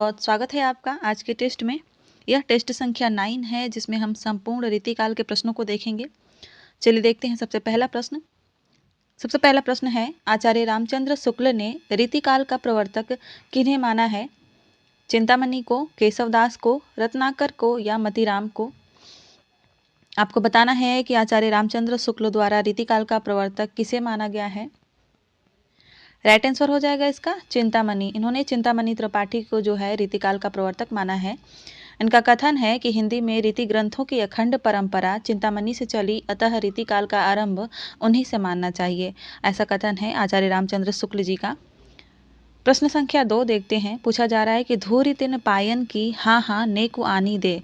बहुत स्वागत है आपका आज के टेस्ट में। यह टेस्ट संख्या 9 है जिसमें हम संपूर्ण रीतिकाल के प्रश्नों को देखेंगे। चलिए देखते हैं सबसे पहला प्रश्न। सबसे पहला प्रश्न है, आचार्य रामचंद्र शुक्ल ने रीतिकाल का प्रवर्तक किन्हें माना है? चिंतामणि को, केशवदास को, रत्नाकर को या मतीराम को? आपको बताना है कि आचार्य रामचंद्र शुक्ल द्वारा रीतिकाल का प्रवर्तक किसे माना गया है। राइट आंसर हो जाएगा इसका चिंतामणि। इन्होंने चिंतामणि त्रिपाठी को जो है रीतिकाल का प्रवर्तक माना है। इनका कथन है कि हिंदी में रीति ग्रंथों की अखंड परंपरा चिंतामणि से चली, अतः रीतिकाल का आरंभ उन्हीं से मानना चाहिए। ऐसा कथन है आचार्य रामचंद्र शुक्ल जी का। प्रश्न संख्या 2 देखते हैं। पूछा जा रहा है कि धूरि तिन पायन की हाँ हाँ नेकु आनी दे,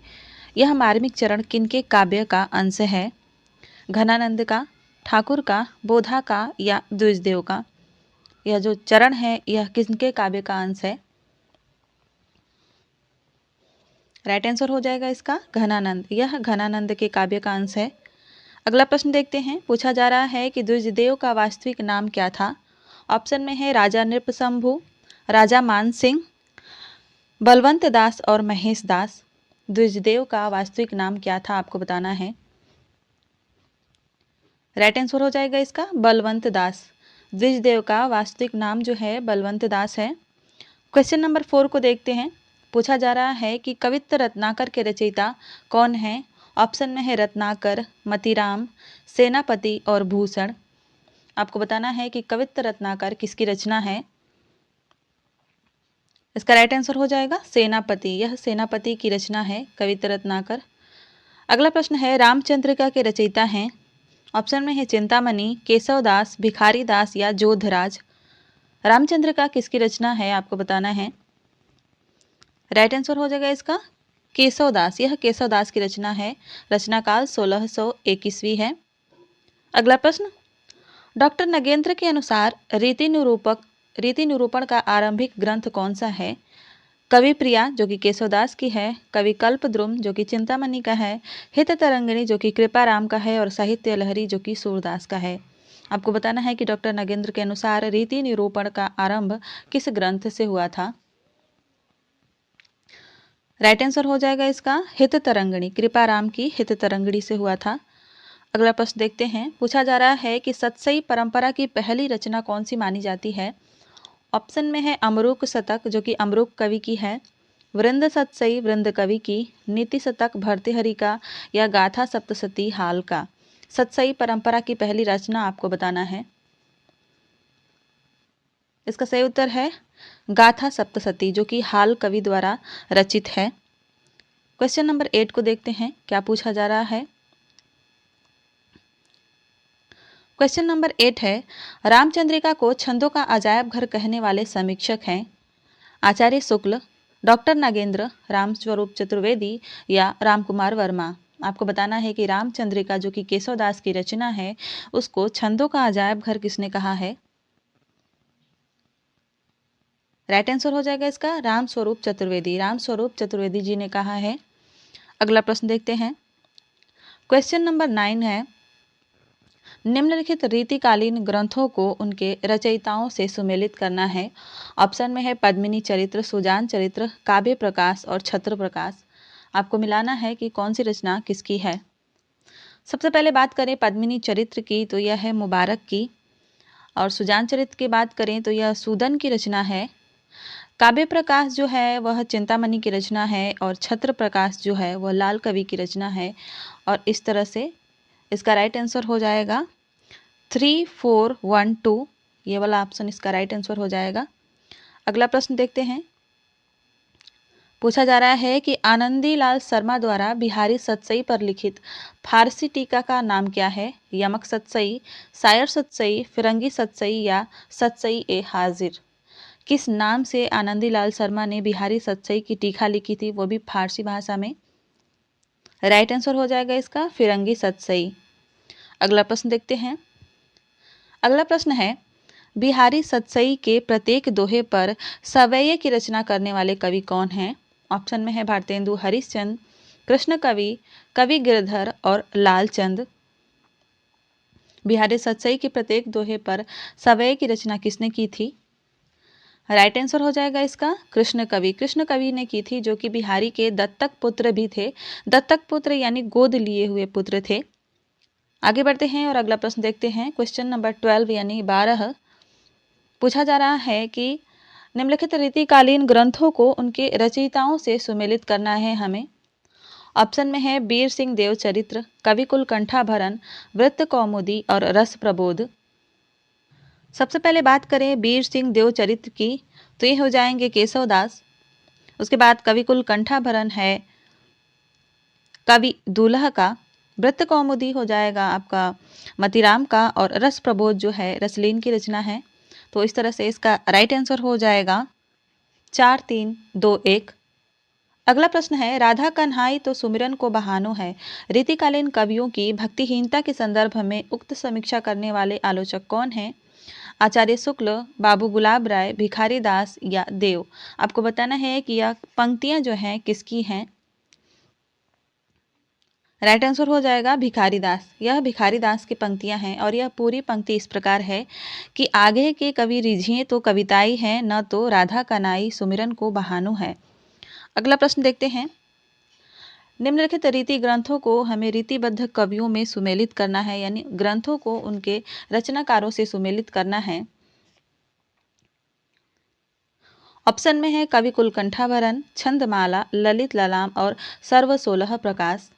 यह मार्मिक चरण किनके काव्य का अंश है? घनानंद का, ठाकुर का, बोधा का या द्विजदेव का? यह जो चरण है यह किसके काव्य का अंश है? राइट आंसर हो जाएगा इसका घनानंद। यह घनानंद के काव्य का अंश है। अगला प्रश्न देखते हैं। पूछा जा रहा है कि द्विजदेव का वास्तविक नाम क्या था? ऑप्शन में है राजा नृपशंभु, राजा मान सिंह, बलवंत दास और महेश दास। द्विजदेव का वास्तविक नाम क्या था आपको बताना है। राइट आंसर हो जाएगा इसका बलवंत दास। द्विजदेव का वास्तविक नाम जो है बलवंत दास है। क्वेश्चन नंबर 4 को देखते हैं। पूछा जा रहा है कि कवित्त रत्नाकर के रचयिता कौन है? ऑप्शन में है रत्नाकर, मतीराम, सेनापति और भूषण। आपको बताना है कि कवित्त रत्नाकर किसकी रचना है। इसका राइट आंसर हो जाएगा सेनापति। यह सेनापति की रचना है कवित्त रत्नाकर। अगला प्रश्न है, रामचंद्रिका के रचयिता हैं? ऑप्शन में है चिंतामणि, केशवदास, भिखारी दास या जोधराज। रामचंद्रिका किसकी रचना है आपको बताना है। राइट आंसर हो जाएगा इसका केशवदास। यह केशवदास की रचना है। रचना काल 1621 है। अगला प्रश्न, डॉक्टर नगेंद्र के अनुसार रीति निरूपण का आरंभिक ग्रंथ कौन सा है? कवि प्रिया जो कि केशवदास की है, कवि कल्पद्रुम जो कि चिंतामणि का है, हित तरंगिणी जो कि कृपाराम का है और साहित्य लहरी जो कि सूरदास का है। आपको बताना है कि डॉक्टर नगेंद्र के अनुसार रीति निरूपण का आरंभ किस ग्रंथ से हुआ था। राइट आंसर हो जाएगा इसका हित तरंगिणी, कृपाराम की हित तरंगिणी से हुआ था। अगला प्रश्न देखते हैं। पूछा जा रहा है कि सतसई परंपरा की पहली रचना कौन सी मानी जाती है? ऑप्शन में है अमरूक शतक जो कि अमरूक कवि की है, वृंद सतसई वृंद कवि की, नीति शतक भर्तृहरि का या गाथा सप्तशती हाल का। सतसई परंपरा की पहली रचना आपको बताना है। इसका सही उत्तर है गाथा सप्तशती जो कि हाल कवि द्वारा रचित है। क्वेश्चन नंबर 8 को देखते हैं क्या पूछा जा रहा है। क्वेश्चन नंबर 8 है, रामचंद्रिका को छंदों का अजायब घर कहने वाले समीक्षक हैं? आचार्य शुक्ल, डॉक्टर नागेंद्र, रामस्वरूप चतुर्वेदी या रामकुमार वर्मा। आपको बताना है कि रामचंद्रिका जो कि केशवदास की रचना है उसको छंदों का अजायब घर किसने कहा है। राइट आंसर हो जाएगा इसका रामस्वरूप चतुर्वेदी। रामस्वरूप चतुर्वेदी जी ने कहा है। अगला प्रश्न देखते हैं। क्वेश्चन नंबर 9 है, निम्नलिखित रीतिकालीन ग्रंथों को उनके रचयिताओं से सुमेलित करना है। ऑप्शन में है पद्मिनी चरित्र, सुजान चरित्र, काव्य प्रकाश और छत्र प्रकाश। आपको मिलाना है कि कौन सी रचना किसकी है। सबसे पहले बात करें पद्मिनी चरित्र की तो यह है मुबारक की, और सुजान चरित्र की बात करें तो यह सूदन की रचना है। काव्य प्रकाश जो है वह चिंतामणि की रचना है और छत्र प्रकाश जो है वह लाल कवि की रचना है। और इस तरह से इसका राइट आंसर हो जाएगा 3, 4, 1, 2। ये वाला ऑप्शन इसका राइट आंसर हो जाएगा। अगला प्रश्न देखते हैं। पूछा जा रहा है कि आनंदी लाल शर्मा द्वारा बिहारी सतसई पर लिखित फारसी टीका का नाम क्या है? यमक सतसई, शायर सतसई, फिरंगी सतसई या सतसई ए हाजिर। किस नाम से आनंदी लाल शर्मा ने बिहारी सतसई की टीका लिखी थी, वो भी फारसी भाषा में? राइट आंसर हो जाएगा इसका फिरंगी सतसई। अगला प्रश्न देखते हैं। अगला प्रश्न है, बिहारी सतसई के प्रत्येक दोहे पर सवैये की रचना करने वाले कवि कौन हैं? ऑप्शन में है भारतेंदु हरिश्चंद्र, कृष्ण कवि, कवि गिरधर और लालचंद। बिहारी सतसई के प्रत्येक दोहे पर सवैये की रचना किसने की थी? राइट आंसर हो जाएगा इसका कृष्ण कवि। कृष्ण कवि ने की थी, जो कि बिहारी के दत्तक पुत्र भी थे। दत्तक पुत्र यानी गोद लिए हुए पुत्र थे। आगे बढ़ते हैं और अगला प्रश्न देखते हैं। क्वेश्चन नंबर 12 यानी 12 पूछा जा रहा है कि निम्नलिखित रीतिकालीन ग्रंथों को उनके रचयिताओं से सुमेलित करना है हमें। ऑप्शन में है बीर सिंह देव चरित्र, कविकुल कंठाभरण, वृत्त कौमुदी और रस प्रबोध। सबसे पहले बात करें बीर सिंह देव चरित्र की, तो ये हो जाएंगे केशवदास। उसके बाद कविकुल कंठाभरण है कवि दूल्हा का, वृत्त कौमुदी हो जाएगा आपका मतीराम का, और रस प्रबोध जो है रसलीन की रचना है। तो इस तरह से इसका राइट आंसर हो जाएगा 4 3 2 1। अगला प्रश्न है, राधा कन्हाई तो सुमिरन को बहानो है, रीतिकालीन कवियों की भक्तिहीनता के संदर्भ में उक्त समीक्षा करने वाले आलोचक कौन हैं? आचार्य शुक्ल, बाबू गुलाब राय, भिखारी दास या देव। आपको बताना है कि यह पंक्तियां जो हैं किसकी हैं। राइट आंसर हो जाएगा भिखारी दास। यह भिखारी दास की पंक्तियां हैं और यह पूरी पंक्ति इस प्रकार है कि आगे के कवि रिझिए तो कविताई है, न तो राधा कनाई सुमिरन को बहानो है। अगला प्रश्न देखते हैं। निम्नलिखित रीति ग्रंथों को हमें रीतिबद्ध कवियों में सुमेलित करना है, यानी ग्रंथों को उनके रचनाकारों से सुमेलित करना है। ऑप्शन में है कवि कुलकंठाभरण, छंदमाला, ललित ललाम और सर्व 16 प्रकाश।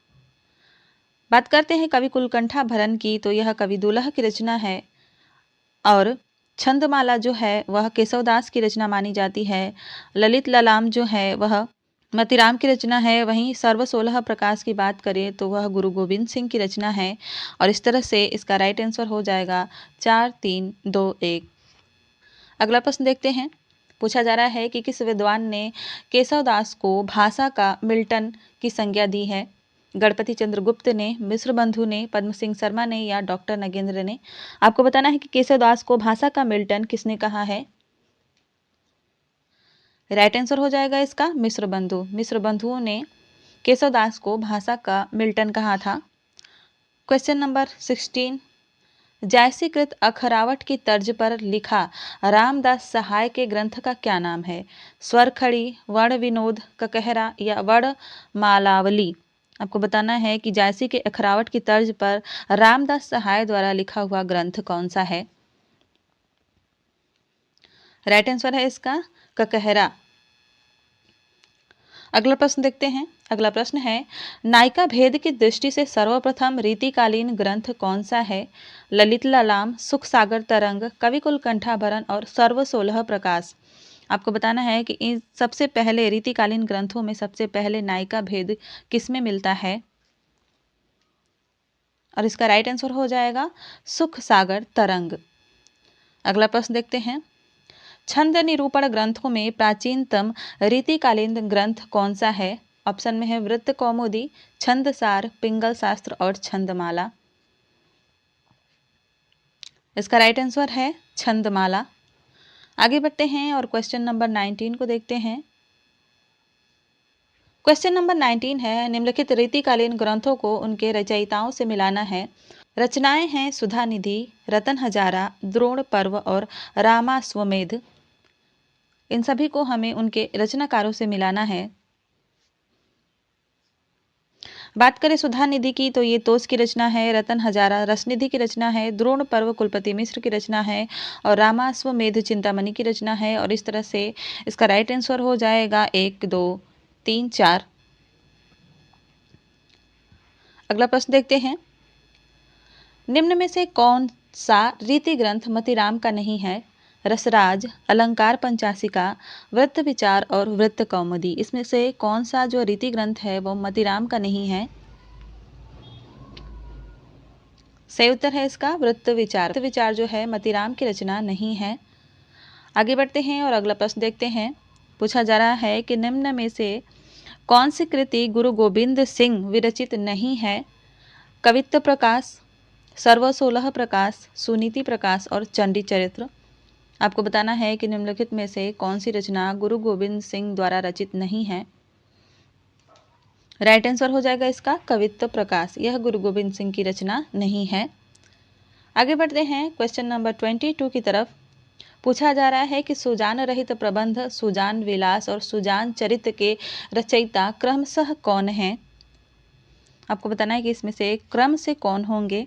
बात करते हैं कवि कुलकंठाभरण की, तो यह कवि दूल्हा की रचना है और छंदमाला जो है वह केशवदास की रचना मानी जाती है। ललित ललाम जो है वह मतीराम की रचना है। वहीं सर्व 16 प्रकाश की बात करें तो वह गुरु गोविंद सिंह की रचना है। और इस तरह से इसका राइट आंसर हो जाएगा 4 3 2 1। अगला प्रश्न देखते हैं। पूछा जा रहा है कि किस विद्वान ने केशवदास को भाषा का मिल्टन की संज्ञा दी है? गणपति चंद्र गुप्त ने, मिश्र बंधु ने, पद्म सिंह शर्मा ने या डॉक्टर नगेंद्र ने। आपको बताना है कि केशवदास को भाषा का मिल्टन किसने कहा है। राइट आंसर हो जाएगा इसका मिश्र बंधु। मिश्र बंधुओं ने केशवदास को भाषा का मिल्टन कहा था। क्वेश्चन नंबर 16, जायसीकृत अखरावट की तर्ज पर लिखा रामदास सहाय के ग्रंथ का क्या नाम है? स्वरखड़ी, वर्ण विनोद, ककहरा या वर्ण मालावली। आपको बताना है कि जायसी के अखरावट की तर्ज पर रामदास सहाय द्वारा लिखा हुआ ग्रंथ कौन सा है। राइट आंसर है इसका ककहरा। अगला प्रश्न देखते हैं। अगला प्रश्न है, नायिका भेद की दृष्टि से सर्वप्रथम रीतिकालीन ग्रंथ कौन सा है? ललित ललाम, सुख सागर तरंग, कविकुल कंठाभरण और सर्व 16 प्रकाश। आपको बताना है कि इन सबसे पहले रीतिकालीन ग्रंथों में सबसे पहले नायिका भेद किसमें मिलता है। और इसका राइट आंसर हो जाएगा सुख सागर तरंग। अगला प्रश्न देखते हैं। छंद निरूपण ग्रंथों में प्राचीनतम रीतिकालीन ग्रंथ कौन सा है? ऑप्शन में है वृत्त कौमुदी, छंदसार, पिंगल शास्त्र और छंदमाला। इसका राइट आंसर है छंदमाला। आगे बढ़ते हैं और क्वेश्चन नंबर 19 को देखते हैं। क्वेश्चन नंबर 19 है, निम्नलिखित रीतिकालीन ग्रंथों को उनके रचयिताओं से मिलाना है। रचनाएं हैं सुधा निधि, रतन हजारा, द्रोण पर्व और रामाश्वमेध। इन सभी को हमें उनके रचनाकारों से मिलाना है। बात करें सुधा निधि की, तो ये तोष की रचना है। रतन हजारा रसनिधि की रचना है। द्रोण पर्व कुलपति मिश्र की रचना है और रामाश्वमेध चिंतामणि की रचना है। और इस तरह से इसका राइट आंसर हो जाएगा 1 2 3 4। अगला प्रश्न देखते हैं। निम्न में से कौन सा रीति ग्रंथ मतीराम का नहीं है? रसराज, अलंकार पंचाशिका, वृत्त विचार और वृत्त कौमुदी। इसमें से कौन सा जो रीति ग्रंथ है वो मतीराम का नहीं है? सही उत्तर है इसका वृत्त विचार। वृत्त विचार जो है मतीराम की रचना नहीं है। आगे बढ़ते हैं और अगला प्रश्न देखते हैं। पूछा जा रहा है कि निम्न में से कौन सी कृति गुरु गोविंद सिंह विरचित नहीं है? कवित्व प्रकाश, सर्व 16 प्रकाश, सुनीति प्रकाश और चंडी चरित्र। आपको बताना है कि निम्नलिखित में से कौन सी रचना गुरु गोविंद सिंह द्वारा रचित नहीं है। राइट आंसर हो जाएगा इसका कवित्व प्रकाश। यह गुरु गोविंद सिंह की रचना नहीं है। आगे बढ़ते हैं क्वेश्चन नंबर 22 की तरफ। पूछा जा रहा है कि सुजान रहित प्रबंध, सुजान विलास और सुजान चरित के रचयिता क्रमशः कौन हैं? आपको बताना है कि इसमें से क्रम से कौन होंगे।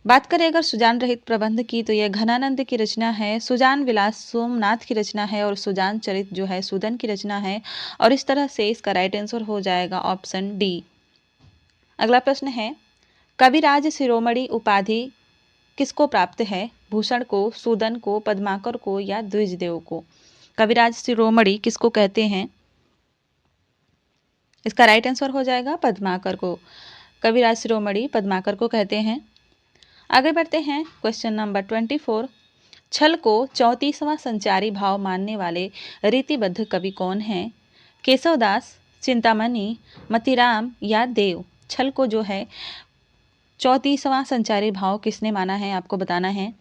बात करें अगर सुजान रहित प्रबंध की तो यह घनानंद की रचना है, सुजान विलास सोमनाथ की रचना है और सुजान चरित जो है सूदन की रचना है। और इस तरह से इसका राइट आंसर हो जाएगा ऑप्शन डी। अगला प्रश्न है, कविराज शिरोमणि उपाधि किसको प्राप्त है? भूषण को, सूदन को, पद्माकर को या द्विजदेव को? कविराज शिरोमणि किसको कहते हैं? इसका राइट आंसर हो जाएगा पद्माकर को। कविराज शिरोमणि पद्माकर को कहते हैं। आगे बढ़ते हैं, क्वेश्चन नंबर 24। छल को 34वां संचारी भाव मानने वाले रीतिबद्ध कवि कौन हैं? केशवदास, चिंतामणि, मतीराम या देव? छल को जो है 34वां संचारी भाव किसने माना है, आपको बताना है।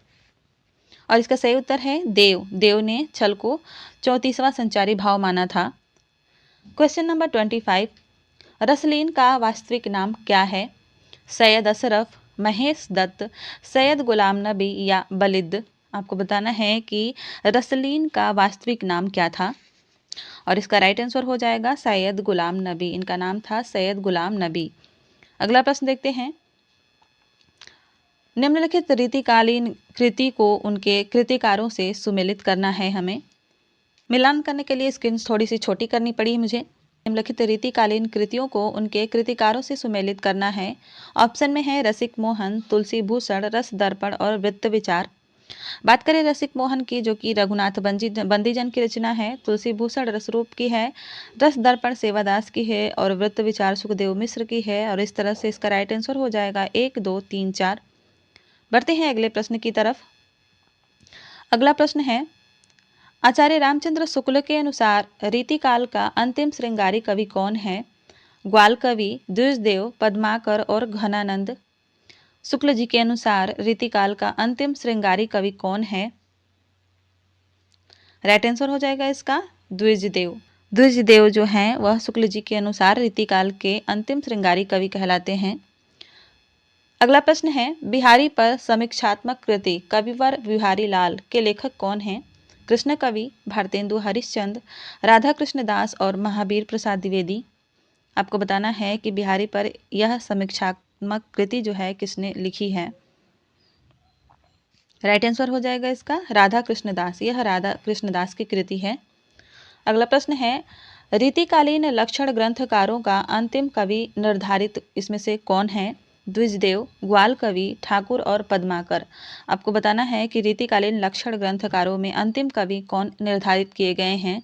और इसका सही उत्तर है देव। देव ने छल को 34वां संचारी भाव माना था। Question number 25। रसलीन का वास्तविक नाम क्या है? सैयद अशरफ, महेश दत्त, सैयद गुलाम नबी या बलिद? आपको बताना है कि रसलीन का वास्तविक नाम क्या था। और इसका राइट आंसर हो जाएगा सैयद गुलाम नबी। इनका नाम था सैयद गुलाम नबी। अगला प्रश्न देखते हैं, निम्नलिखित रीतिकालीन कृति को उनके कृतिकारों से सुमेलित करना है। हमें मिलान करने के लिए स्क्रीन थोड़ी सी छोटी करनी पड़ी मुझे। निम्नलिखित रीतिकालीन कृतियों को उनके कृतिकारों से सुमेलित करना है। ऑप्शन में है रसिक मोहन, तुलसी भूषण, रस दर्पण और वृत्त विचार। बात करें रसिक मोहन की, जो कि रघुनाथ बंदीजन की रचना है। तुलसी भूषण रसरूप की है, रस दर्पण सेवादास की है और वृत्त विचार सुखदेव मिश्र की है। और इस तरह से इसका राइट आंसर हो जाएगा 1, 2, 3, 4। बढ़ते हैं अगले प्रश्न की तरफ। अगला प्रश्न है, आचार्य रामचंद्र शुक्ल के अनुसार रीतिकाल का अंतिम श्रृंगारी कवि कौन है? ग्वाल कवि, द्विजदेव, पद्माकर और घनानंद? शुक्ल जी के अनुसार रीतिकाल का अंतिम श्रृंगारी कवि कौन है? राइट आंसर हो जाएगा इसका द्विजदेव। द्विजदेव जो हैं वह शुक्ल जी के अनुसार रीतिकाल के अंतिम श्रृंगारी कवि कहलाते हैं। अगला प्रश्न है, बिहारी पर समीक्षात्मक कृति कविवर बिहारी लाल के लेखक कौन हैं? कृष्ण कवि, भारतेंदु हरिश्चंद्र, राधा कृष्ण दास और महावीर प्रसाद द्विवेदी? आपको बताना है कि बिहारी पर यह समीक्षात्मक कृति जो है किसने लिखी है। राइट आंसर हो जाएगा इसका राधा कृष्ण दास। यह राधा कृष्ण दास की कृति है। अगला प्रश्न है, रीतिकालीन लक्षण ग्रंथकारों का अंतिम कवि निर्धारित इसमें से कौन है? द्विजदेव, ग्वाल कवि, ठाकुर और पद्माकर? आपको बताना है कि रीतिकालीन लक्षण ग्रंथकारों में अंतिम कवि कौन निर्धारित किए गए हैं।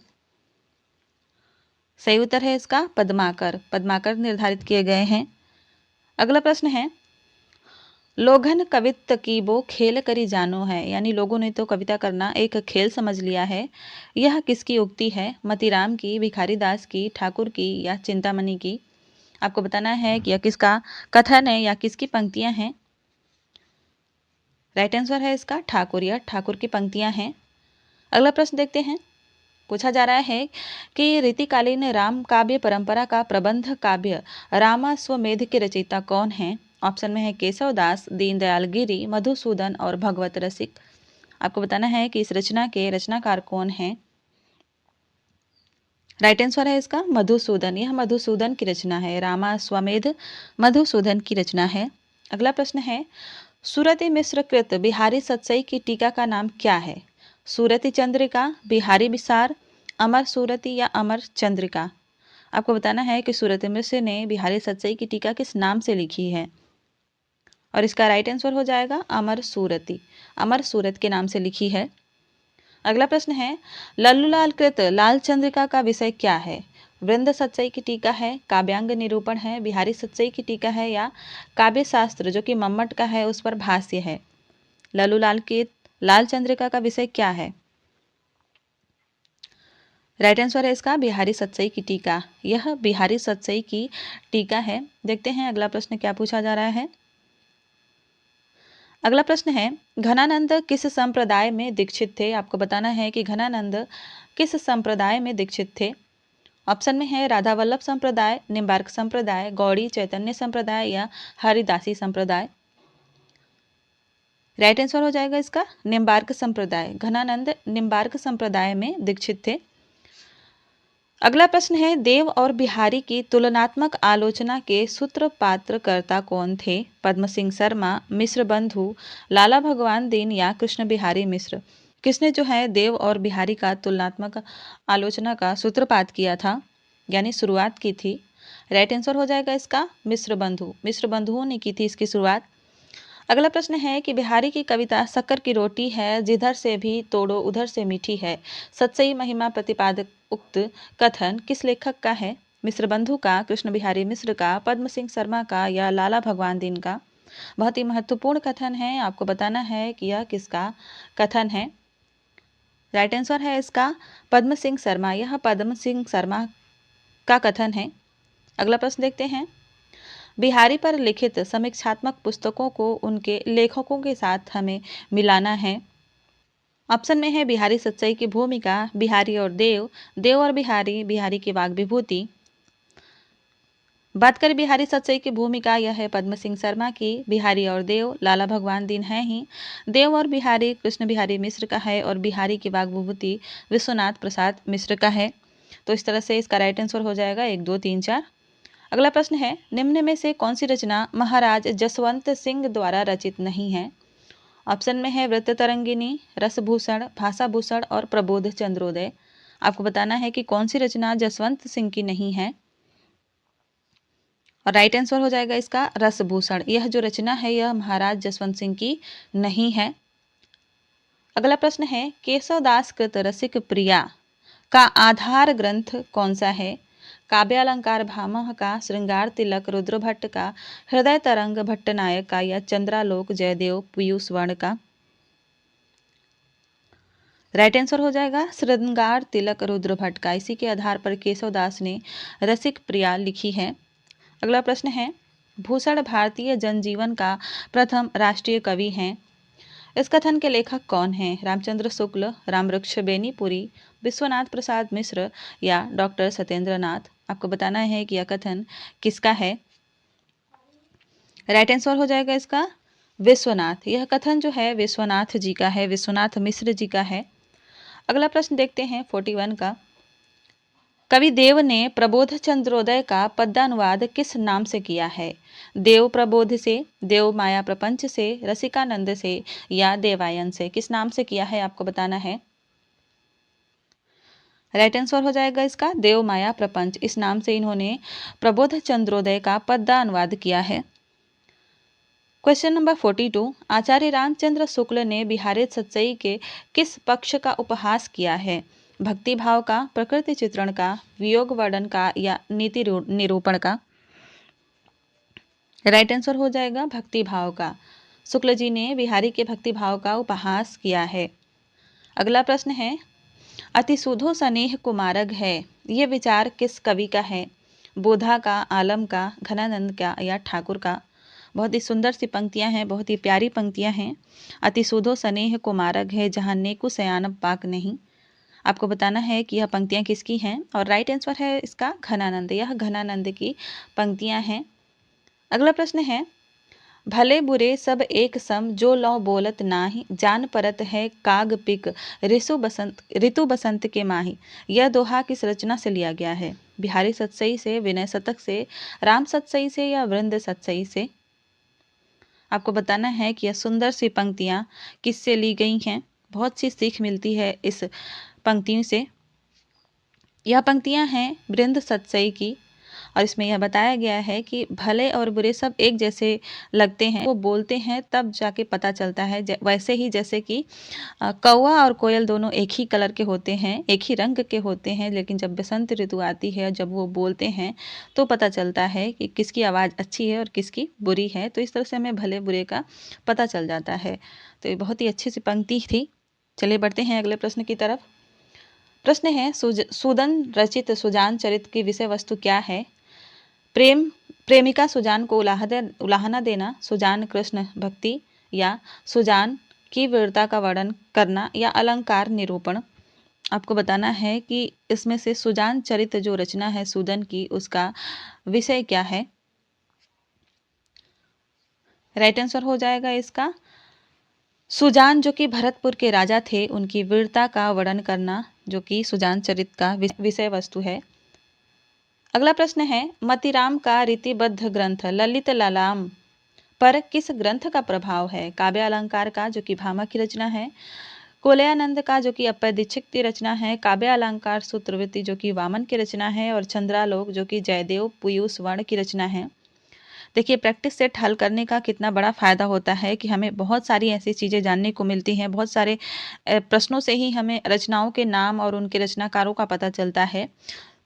सही उत्तर है इसका पद्माकर। पद्माकर निर्धारित किए गए हैं। अगला प्रश्न है, लोगन कवित्त की वो खेल करी जानो है, यानी लोगों ने तो कविता करना एक खेल समझ लिया है। यह किसकी उक्ति है? मतीराम की, भिखारी दास की, ठाकुर की या चिंतामणि की? आपको बताना है कि यह किसका कथन है या किसकी पंक्तियां हैं। राइट आंसर है इसका ठाकुर। यह ठाकुर की पंक्तियां हैं। अगला प्रश्न देखते हैं। पूछा जा रहा है कि रीतिकालीन राम काव्य परंपरा का प्रबंध काव्य रामाश्वमेध के रचयिता कौन है? ऑप्शन में है केशवदास, दीनदयाल गिरी, मधुसूदन और भगवत रसिक। आपको बताना है कि इस रचना के रचनाकार कौन हैं। राइट आंसर है इसका मधुसूदन। यह मधुसूदन की रचना है। रामाश्वमेध मधुसूदन की रचना है। अगला प्रश्न है, सूरती मिश्र कृत बिहारी सतसई की टीका का नाम क्या है? सूरती चंद्रिका, बिहारी विसार, अमर सूरती या अमर चंद्रिका? आपको बताना है कि सूरती मिश्र ने बिहारी सतसई की टीका किस नाम से लिखी है। और इसका राइट आंसर हो जाएगा अमर सूरती। अमर सूरत के नाम से लिखी है। अगला प्रश्न है, लल्लूलाल कृत लाल चंद्रिका का विषय क्या है? वृंद सतसई की टीका है, काव्यांग निरूपण है, बिहारी सतसई की टीका है या काव्य शास्त्र जो कि मम्मट का है उस पर भाष्य है? लल्लूलाल की लाल चंद्रिका का विषय क्या है? राइट आंसर है इसका बिहारी सतसई की टीका। यह बिहारी सतसई की टीका है। देखते हैं अगला प्रश्न क्या पूछा जा रहा है। अगला प्रश्न है, घनानंद किस संप्रदाय में दीक्षित थे? आपको बताना है कि घनानंद किस संप्रदाय में दीक्षित थे। ऑप्शन में है राधा वल्लभ संप्रदाय, निम्बार्क संप्रदाय, गौड़ी चैतन्य संप्रदाय या हरिदासी संप्रदाय। राइट आंसर हो जाएगा इसका निम्बार्क संप्रदाय। घनानंद निम्बार्क संप्रदाय में दीक्षित थे। अगला प्रश्न है, देव और बिहारी की तुलनात्मक आलोचना के सूत्रपात्रकर्ता कौन थे? पद्म सिंह शर्मा, मिश्र बंधु, लाला भगवान दीन या कृष्ण बिहारी मिश्र? किसने जो है देव और बिहारी का तुलनात्मक आलोचना का सूत्रपात किया था, यानी शुरुआत की थी? राइट आंसर हो जाएगा इसका मिश्र बंधु। मिश्र बंधुओं ने की थी इसकी शुरुआत। अगला प्रश्न है कि बिहारी की कविता शक्कर की रोटी है जिधर से भी तोड़ो उधर से मीठी है, सच्ची महिमा प्रतिपादक उक्त कथन किस लेखक का है? मिश्र बंधु का, कृष्ण बिहारी मिश्र का, पद्म सिंह शर्मा का या लाला भगवान दीन का? बहुत ही महत्वपूर्ण कथन है, आपको बताना है कि यह किसका कथन है। राइट आंसर है इसका पद्म सिंह शर्मा। यह पद्म सिंह शर्मा का कथन है। अगला प्रश्न देखते हैं, बिहारी पर लिखित समीक्षात्मक पुस्तकों को उनके लेखकों के साथ हमें मिलाना है। ऑप्शन में है बिहारी सच्चाई की भूमिका, बिहारी और देव, देव और बिहारी, बिहारी की वाग विभूति। बात करें बिहारी सच्चाई की भूमिका, यह है पद्म सिंह शर्मा की। बिहारी और देव लाला भगवान दीन है ही। देव और बिहारी कृष्ण बिहारी मिश्र का है और बिहारी की वाग विभूति विश्वनाथ प्रसाद मिश्र का है। तो इस तरह से इसका राइट आंसर हो जाएगा 1, 2, 3, 4। अगला प्रश्न है, निम्न में से कौन सी रचना महाराज जसवंत सिंह द्वारा रचित नहीं है? ऑप्शन में है वृत्त तरंगिनी, रसभूषण, भाषाभूषण और प्रबोध चंद्रोदय। आपको बताना है कि कौन सी रचना जसवंत सिंह की नहीं है। और राइट आंसर हो जाएगा इसका रसभूषण। यह जो रचना है यह महाराज जसवंत सिंह की नहीं है। अगला प्रश्न है, केशवदास कृत रसिक प्रिया का आधार ग्रंथ कौन सा है? काव्यालंकार भामह का, श्रृंगार तिलक रुद्र भट्ट का, हृदय तरंग भट्टनायक का या चंद्रालोक जयदेव पीयूष वर्ण का? राइट आंसर हो जाएगा श्रृंगार तिलक रुद्र भट्ट का। इसी के आधार पर केशवदास ने रसिक प्रिया लिखी है। अगला प्रश्न है, भूषण भारतीय जनजीवन का प्रथम राष्ट्रीय कवि हैं। इस कथन के लेखक कौन हैं? रामचंद्र शुक्ल, रामवृक्ष बेनीपुरी, विश्वनाथ प्रसाद मिश्र या डॉक्टर सत्येंद्र नाथ? आपको बताना है कि यह कथन किसका है। राइट आंसर हो जाएगा इसका विश्वनाथ। यह कथन जो है विश्वनाथ जी का है, विश्वनाथ मिश्र जी का है। अगला प्रश्न देखते हैं 41 का, कवि देव ने प्रबोध चंद्रोदय का पद्यानुवाद किस नाम से किया है? देव प्रबोध से, देव माया प्रपंच से, रसिकानंद से या देवायन से? किस नाम से किया है आपको बताना है। राइट आंसर हो जाएगा इसका देव माया प्रपंच। इस नाम से इन्होंने प्रबोध चंद्रोदय का पद्यानुवाद किया है। क्वेश्चन नंबर 42, आचार्य रामचंद्र शुक्ल ने बिहारी सच्चाई के किस पक्ष का उपहास किया है? भक्ति भाव का, प्रकृति चित्रण का, वियोग वर्णन का या नीति निरूपण का? राइट आंसर हो जाएगा भक्ति भाव का। शुक्ल जी ने बिहारी के भक्ति भाव का उपहास किया है। अगला प्रश्न है, अतिशुद्धो स्नेह कुमारग है, ये विचार किस कवि का है? बोधा का, आलम का, घनानंद का या ठाकुर का? बहुत ही सुंदर सी पंक्तियां हैं, बहुत ही प्यारी पंक्तियां हैं। अतिशुद्धो स्नेह कुमारग है जहाँ नेकु सयानब पाक नहीं। आपको बताना है कि यह पंक्तियां किसकी हैं और राइट आंसर है इसका घनानंद। यह घनानंद की पंक्तियां हैं। अगला प्रश्न है, भले बुरे सब एक सम जो लौ बोलत नाही, जान परत है काग पिक ऋतु बसंत के माही। यह दोहा किस रचना से लिया गया है? बिहारी सतसई से, विनय शतक से, राम सतसई से या वृंद सतसई से? आपको बताना है कि यह सुंदर सी पंक्तियाँ किससे ली गई हैं। बहुत सी सीख मिलती है इस पंक्तियों से। यह पंक्तियाँ हैं वृंद सतसई की और इसमें यह बताया गया है कि भले और बुरे सब एक जैसे लगते हैं, वो बोलते हैं तब जाके पता चलता है। वैसे ही जैसे कि कौवा और कोयल दोनों एक ही कलर के होते हैं, एक ही रंग के होते हैं, लेकिन जब बसंत ऋतु आती है, जब वो बोलते हैं तो पता चलता है कि किसकी आवाज़ अच्छी है और किसकी बुरी है। तो इस तरह से हमें भले बुरे का पता चल जाता है। तो ये बहुत ही अच्छी सी पंक्ति थी। चलिए बढ़ते हैं अगले प्रश्न की तरफ। प्रश्न है, सुदन रचित सुजान चरित्र की विषय वस्तु क्या है? प्रेमिका सुजान को उलाहना देना, सुजान कृष्ण भक्ति या सुजान की वीरता का वर्णन करना या अलंकार निरूपण? आपको बताना है कि इसमें से सुजान चरित्र जो रचना है सुदन की, उसका विषय क्या है। राइट आंसर हो जाएगा इसका सुजान जो कि भरतपुर के राजा थे, उनकी वीरता का वर्णन करना जो कि सुजान चरित का विषय वस्तु है। अगला प्रश्न है, मतीराम का रीतिबद्ध ग्रंथ ललित लालाम पर किस ग्रंथ का प्रभाव है? काव्य अलंकार का जो कि भामह की रचना है, कोलयानंद का जो कि अप्पय दीक्षित की रचना है, काव्य अलंकार सूत्रवृत्ति जो कि वामन की रचना है, और चंद्रालोक जो कि जयदेव पीयूष वर्ण की रचना है। देखिए, प्रैक्टिस सेट हल करने का कितना बड़ा फ़ायदा होता है कि हमें बहुत सारी ऐसी चीज़ें जानने को मिलती हैं। बहुत सारे प्रश्नों से ही हमें रचनाओं के नाम और उनके रचनाकारों का पता चलता है।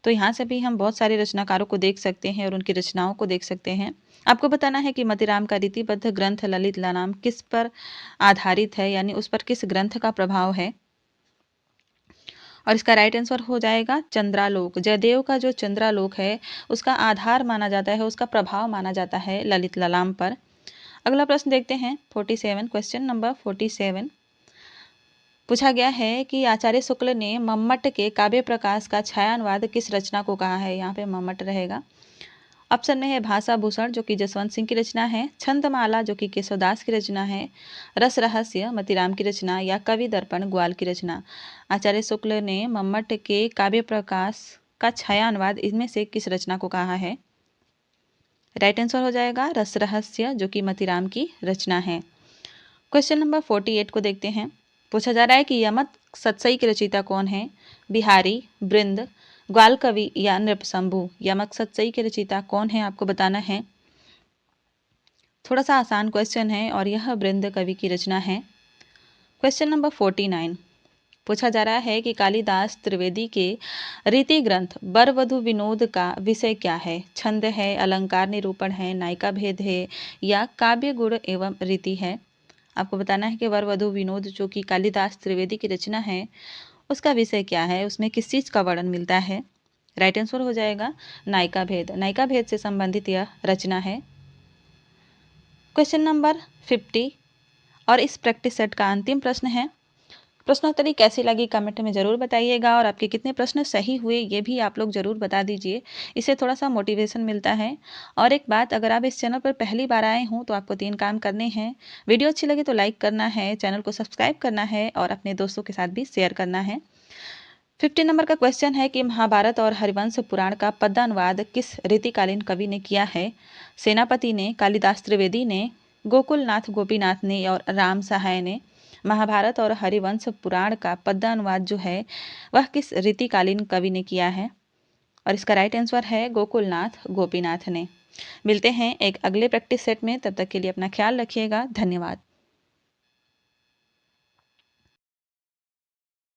तो यहाँ से भी हम बहुत सारे रचनाकारों को देख सकते हैं और उनकी रचनाओं को देख सकते हैं। आपको बताना है कि मतीराम का रीतिबद्ध ग्रंथ ललित लालाम किस पर आधारित है, यानी उस पर किस ग्रंथ का प्रभाव है। और इसका राइट आंसर हो जाएगा चंद्रालोक। जयदेव का जो चंद्रालोक है उसका आधार माना जाता है, उसका प्रभाव माना जाता है ललित लालाम पर। अगला प्रश्न देखते हैं 47, क्वेश्चन नंबर 47 पूछा गया है कि आचार्य शुक्ल ने मम्मट के काव्य प्रकाश का छायानुवाद किस रचना को कहा है। यहाँ पे मम्मट रहेगा। ऑप्शन में है भाषा भूषण जो कि जसवंत सिंह की रचना है, छंदमाला जो कि केशवदास की रचना है, रस रहस्य मतीराम की रचना, या कवि दर्पण ग्वाल की रचना। आचार्य शुक्ल ने मम्मट के काव्य प्रकाश का छाया अनुवाद इनमें से किस रचना को कहा है? राइट आंसर हो जाएगा रस रहस्य जो कि मतीराम की रचना है। क्वेश्चन नंबर 48 को देखते हैं। पूछा जा रहा है कि यमक सतसई के रचयिता कौन है? बिहारी, बृंद, ग्वाल कवि या नृपशंभु। यमक सतसई के रचयिता कौन है आपको बताना है। थोड़ा सा आसान क्वेश्चन है और यह बृंद कवि की रचना है। क्वेश्चन नंबर 49 पूछा जा रहा है कि कालिदास त्रिवेदी के रीति ग्रंथ वर वधु विनोद का विषय क्या है? छंद है, अलंकार निरूपण है, नायिका भेद है, या काव्य गुण एवं रीति है। आपको बताना है कि वर वधु विनोद जो कि कालिदास त्रिवेदी की रचना है उसका विषय क्या है, उसमें किस चीज़ का वर्णन मिलता है। राइट आंसर हो जाएगा नायिका भेद। नायिका भेद से संबंधित यह रचना है। क्वेश्चन नंबर 50 और इस प्रैक्टिस सेट का अंतिम प्रश्न है। प्रश्नोत्तरी कैसी लगी कमेंट में ज़रूर बताइएगा और आपके कितने प्रश्न सही हुए ये भी आप लोग ज़रूर बता दीजिए। इससे थोड़ा सा मोटिवेशन मिलता है। और एक बात, अगर आप इस चैनल पर पहली बार आए हों तो आपको 3 काम करने हैं। वीडियो अच्छी लगे तो लाइक करना है, चैनल को सब्सक्राइब करना है और अपने दोस्तों के साथ भी शेयर करना है। 50 नंबर का क्वेश्चन है कि महाभारत और हरिवंश पुराण का पद्यानुवाद किस रीतिकालीन कवि ने किया है? सेनापति ने, कालिदास त्रिवेदी ने, गोकुलनाथ गोपीनाथ ने और राम सहाय ने। महाभारत और हरिवंश पुराण का पद्यानुवाद जो है वह किस रीतिकालीन कवि ने किया है? और इसका राइट आंसर है गोकुलनाथ गोपीनाथ ने। मिलते हैं एक अगले प्रैक्टिस सेट में, तब तक के लिए अपना ख्याल रखिएगा। धन्यवाद।